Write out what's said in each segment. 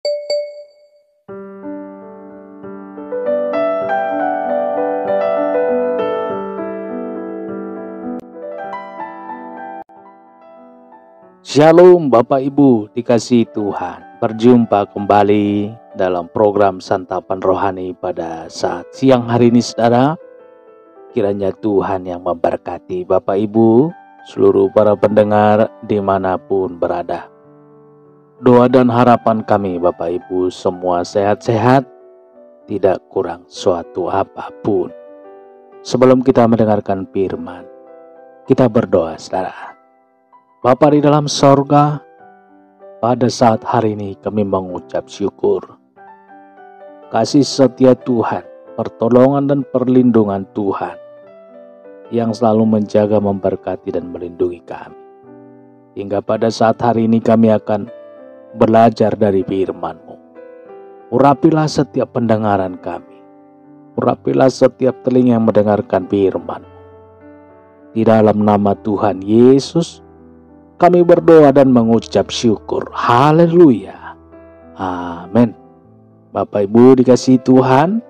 Shalom Bapak Ibu dikasihi Tuhan. Berjumpa kembali dalam program Santapan Rohani pada saat siang hari ini saudara. Kiranya Tuhan yang memberkati Bapak Ibu, seluruh para pendengar dimanapun berada. Doa dan harapan kami Bapak Ibu semua sehat-sehat, tidak kurang suatu apapun. Sebelum kita mendengarkan firman, kita berdoa saudara. Bapa di dalam sorga, pada saat hari ini kami mengucap syukur. Kasih setia Tuhan, pertolongan dan perlindungan Tuhan yang selalu menjaga, memberkati dan melindungi kami. Hingga pada saat hari ini kami akan belajar dari firman-Mu. Urapilah setiap pendengaran kami. Urapilah setiap telinga yang mendengarkan firman-Mu. Di dalam nama Tuhan Yesus, kami berdoa dan mengucap syukur. Haleluya. Amin. Bapak Ibu dikasihi Tuhan,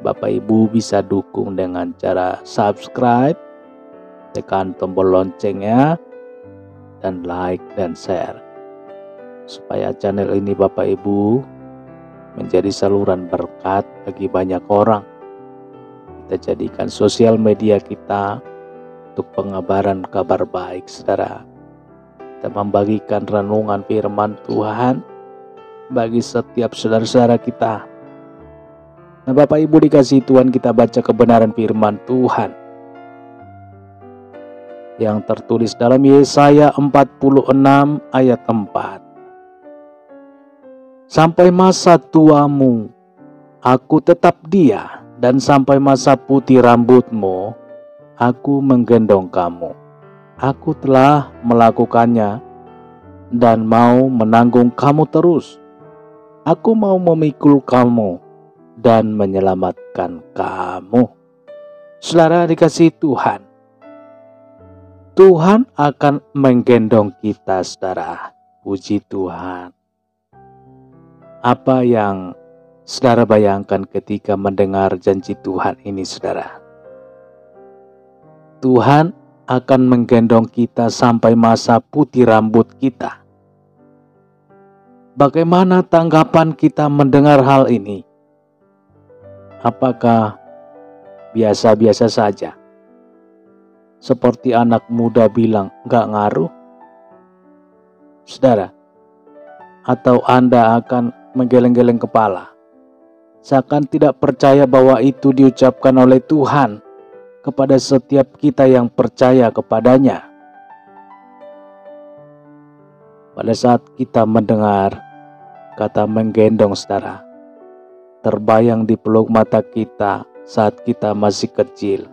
Bapak Ibu bisa dukung dengan cara subscribe, tekan tombol loncengnya, dan like dan share. Supaya channel ini Bapak Ibu menjadi saluran berkat bagi banyak orang. Kita jadikan sosial media kita untuk pengabaran kabar baik saudara. Kita membagikan renungan firman Tuhan bagi setiap saudara-saudara kita. Nah Bapak Ibu dikasihi Tuhan, kita baca kebenaran firman Tuhan yang tertulis dalam Yesaya 46 ayat 4. Sampai masa tuamu aku tetap dia, dan sampai masa putih rambutmu aku menggendong kamu. Aku telah melakukannya dan mau menanggung kamu terus. Aku mau memikul kamu dan menyelamatkan kamu. Saudara dikasihi Tuhan, Tuhan akan menggendong kita saudara. Puji Tuhan. Apa yang saudara bayangkan ketika mendengar janji Tuhan ini saudara? Tuhan akan menggendong kita sampai masa putih rambut kita. Bagaimana tanggapan kita mendengar hal ini? Apakah biasa-biasa saja? Seperti anak muda bilang, gak ngaruh? Saudara, atau Anda akan menggeleng-geleng kepala, seakan tidak percaya bahwa itu diucapkan oleh Tuhan kepada setiap kita yang percaya kepadanya. Pada saat kita mendengar kata menggendong saudara, terbayang di peluk mata kita saat kita masih kecil.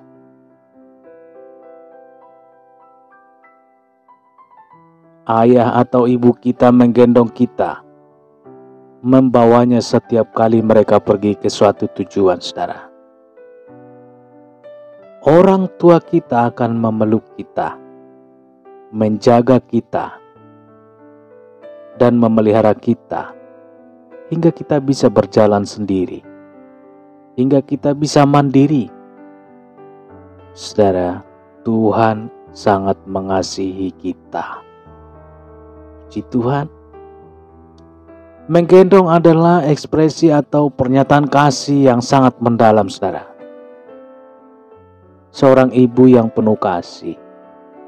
Ayah atau ibu kita menggendong kita, membawanya setiap kali mereka pergi ke suatu tujuan saudara. Orang tua kita akan memeluk kita, menjaga kita, dan memelihara kita hingga kita bisa berjalan sendiri, hingga kita bisa mandiri. Saudara, Tuhan sangat mengasihi kita. Puji Tuhan. Menggendong adalah ekspresi atau pernyataan kasih yang sangat mendalam saudara. Seorang ibu yang penuh kasih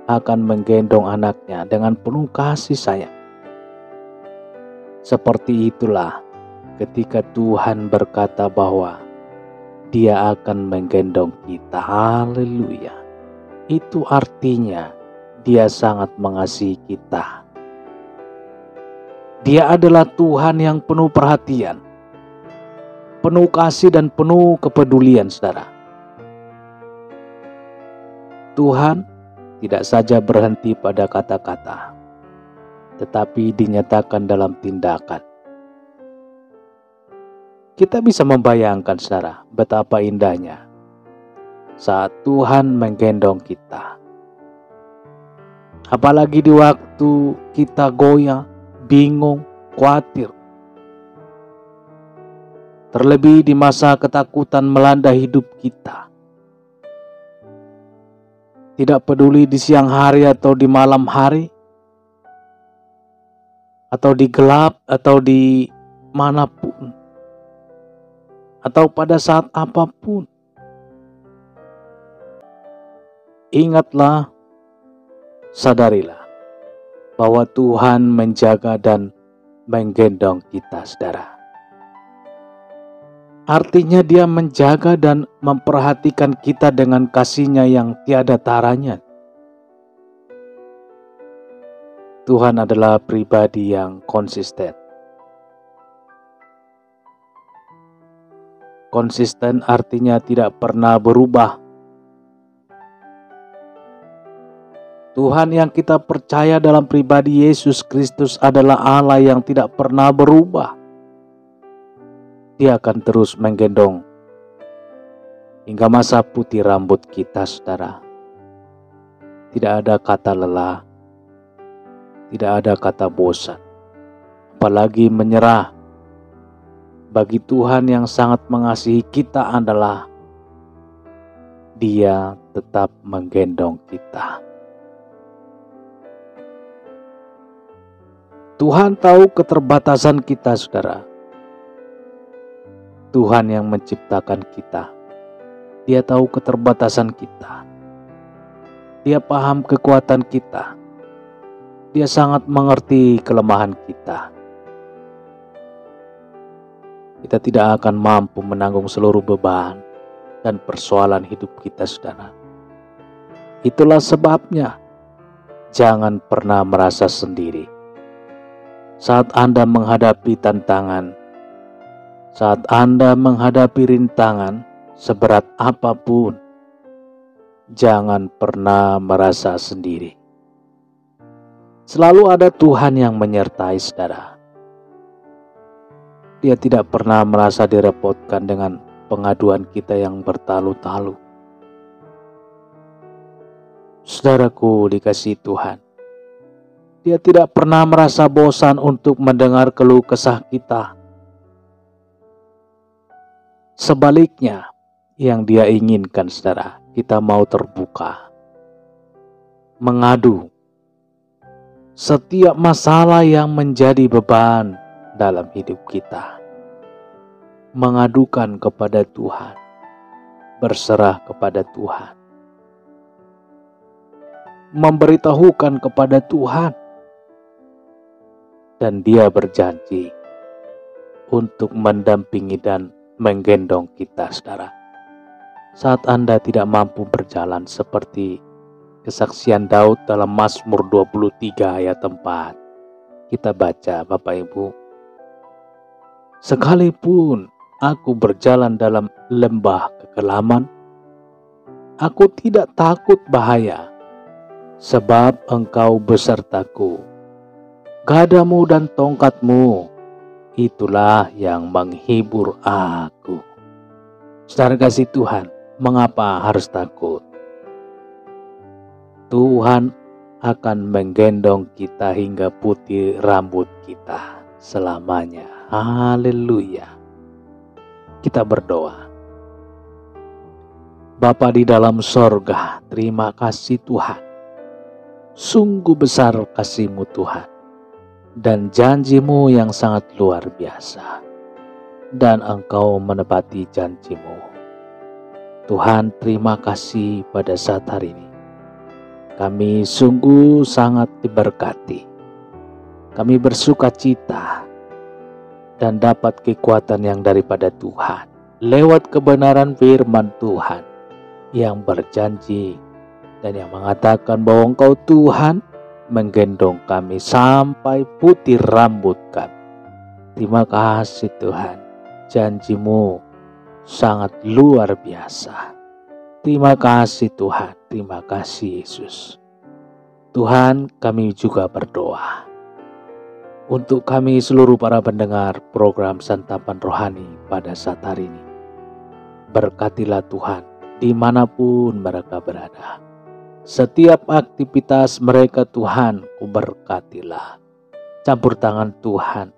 akan menggendong anaknya dengan penuh kasih sayang. Seperti itulah ketika Tuhan berkata bahwa Dia akan menggendong kita. Haleluya. Itu artinya Dia sangat mengasihi kita. Dia adalah Tuhan yang penuh perhatian, penuh kasih dan penuh kepedulian saudara. Tuhan tidak saja berhenti pada kata-kata, tetapi dinyatakan dalam tindakan. Kita bisa membayangkan saudara betapa indahnya saat Tuhan menggendong kita. Apalagi di waktu kita goyah, bingung, khawatir, terlebih di masa ketakutan melanda hidup kita. Tidak peduli di siang hari atau di malam hari, atau di gelap atau di manapun, atau pada saat apapun. Ingatlah, sadarilah bahwa Tuhan menjaga dan menggendong kita, saudara. Artinya Dia menjaga dan memperhatikan kita dengan kasih-Nya yang tiada taranya. Tuhan adalah pribadi yang konsisten. Konsisten artinya tidak pernah berubah. Tuhan yang kita percaya dalam pribadi Yesus Kristus adalah Allah yang tidak pernah berubah. Dia akan terus menggendong hingga masa putih rambut kita, saudara. Tidak ada kata lelah, tidak ada kata bosan, apalagi menyerah. Bagi Tuhan yang sangat mengasihi kita adalah Dia tetap menggendong kita. Tuhan tahu keterbatasan kita, saudara. Tuhan yang menciptakan kita, Dia tahu keterbatasan kita. Dia paham kekuatan kita. Dia sangat mengerti kelemahan kita. Kita tidak akan mampu menanggung seluruh beban dan persoalan hidup kita, saudara. Itulah sebabnya jangan pernah merasa sendiri. Saat Anda menghadapi tantangan, saat Anda menghadapi rintangan seberat apapun, jangan pernah merasa sendiri. Selalu ada Tuhan yang menyertai, saudara. Dia tidak pernah merasa direpotkan dengan pengaduan kita yang bertalu-talu. Saudaraku dikasihi Tuhan, Dia tidak pernah merasa bosan untuk mendengar keluh kesah kita. Sebaliknya, yang Dia inginkan, saudara, kita mau terbuka, mengadu setiap masalah yang menjadi beban dalam hidup kita, mengadukan kepada Tuhan, berserah kepada Tuhan, memberitahukan kepada Tuhan, dan Dia berjanji untuk mendampingi dan menggendong kita, saudara. Saat Anda tidak mampu berjalan seperti kesaksian Daud dalam Mazmur 23 ayat 4. Kita baca, Bapak Ibu. Sekalipun aku berjalan dalam lembah kekelaman, aku tidak takut bahaya, sebab Engkau besertaku. Gadamu dan tongkatmu, itulah yang menghibur aku. Saudara kasih Tuhan, mengapa harus takut? Tuhan akan menggendong kita hingga putih rambut kita selamanya. Haleluya. Kita berdoa. Bapa di dalam sorga, terima kasih Tuhan. Sungguh besar kasih-Mu Tuhan, dan janji-Mu yang sangat luar biasa, dan Engkau menepati janji-Mu. Tuhan, terima kasih pada saat hari ini. Kami sungguh sangat diberkati. Kami bersuka cita dan dapat kekuatan yang daripada Tuhan lewat kebenaran firman Tuhan yang berjanji dan yang mengatakan bahwa Engkau Tuhan menggendong kami sampai putih rambut kami. Terima kasih Tuhan, janji-Mu sangat luar biasa. Terima kasih Tuhan, terima kasih Yesus. Tuhan, kami juga berdoa untuk kami seluruh para pendengar program Santapan Rohani pada saat hari ini. Berkatilah Tuhan dimanapun mereka berada. Setiap aktivitas mereka Tuhan, berkatilah. Campur tangan Tuhan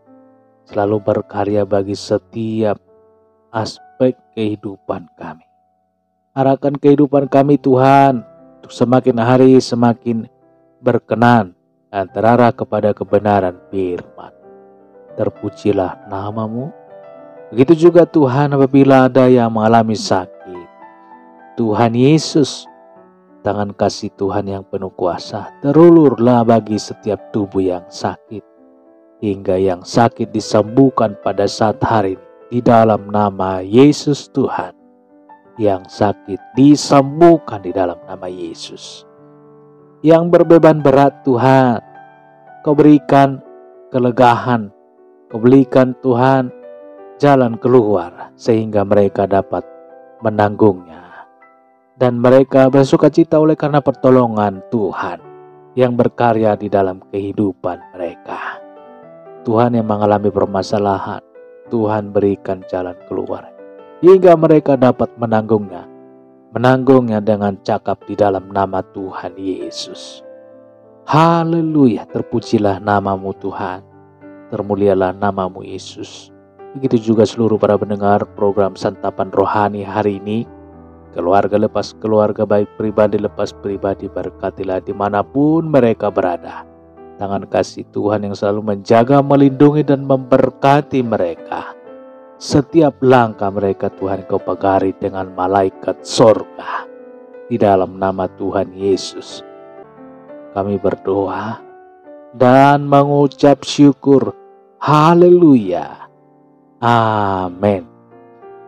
selalu berkarya bagi setiap aspek kehidupan kami. Arahkan kehidupan kami Tuhan untuk semakin hari semakin berkenan dan terarah kepada kebenaran firman. Terpujilah nama-Mu. Begitu juga Tuhan apabila ada yang mengalami sakit. Tuhan Yesus, tangan kasih Tuhan yang penuh kuasa, terulurlah bagi setiap tubuh yang sakit. Hingga yang sakit disembuhkan pada saat hari ini. Di dalam nama Yesus Tuhan. Yang sakit disembuhkan di dalam nama Yesus. Yang berbeban berat Tuhan, Kau berikan kelegaan, Kau berikan Tuhan jalan keluar sehingga mereka dapat menanggungnya. Dan mereka bersukacita oleh karena pertolongan Tuhan yang berkarya di dalam kehidupan mereka. Tuhan yang mengalami permasalahan, Tuhan berikan jalan keluar hingga mereka dapat menanggungnya dengan cakap di dalam nama Tuhan Yesus. Haleluya, terpujilah nama-Mu Tuhan, termulialah nama-Mu Yesus. Begitu juga seluruh para pendengar program Santapan Rohani hari ini, keluarga lepas keluarga, baik pribadi lepas pribadi, berkatilah dimanapun mereka berada. Tangan kasih Tuhan yang selalu menjaga, melindungi dan memberkati mereka. Setiap langkah mereka Tuhan Kau pagari dengan malaikat sorga. Di dalam nama Tuhan Yesus kami berdoa dan mengucap syukur. Haleluya. Amin.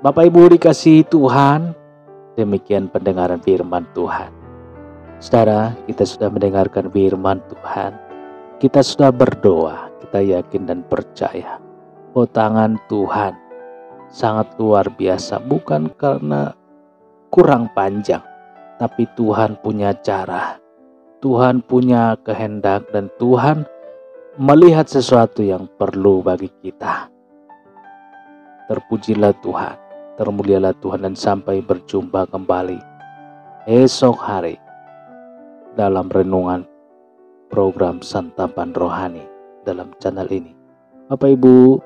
Bapak Ibu dikasihi Tuhan, demikian pendengaran firman Tuhan. Saudara, kita sudah mendengarkan firman Tuhan. Kita sudah berdoa, kita yakin dan percaya bahwa tangan Tuhan sangat luar biasa, bukan karena kurang panjang, tapi Tuhan punya cara, Tuhan punya kehendak, dan Tuhan melihat sesuatu yang perlu bagi kita. Terpujilah Tuhan, termulialah Tuhan, dan sampai berjumpa kembali esok hari dalam renungan program Santapan Rohani dalam channel ini. Bapak Ibu,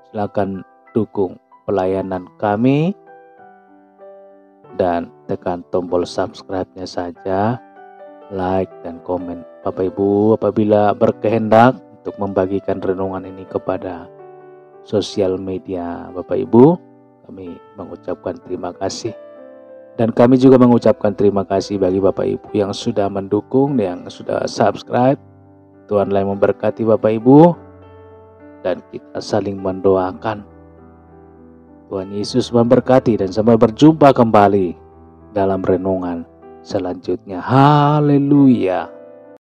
silakan dukung pelayanan kami dan tekan tombol subscribe-nya saja, like dan komen. Bapak Ibu apabila berkehendak untuk membagikan renungan ini kepada sosial media Bapak Ibu, kami mengucapkan terima kasih. Dan kami juga mengucapkan terima kasih bagi Bapak Ibu yang sudah mendukung, yang sudah subscribe. Tuhan yang memberkati Bapak Ibu, dan kita saling mendoakan. Tuhan Yesus memberkati, dan sampai berjumpa kembali dalam renungan selanjutnya. Haleluya.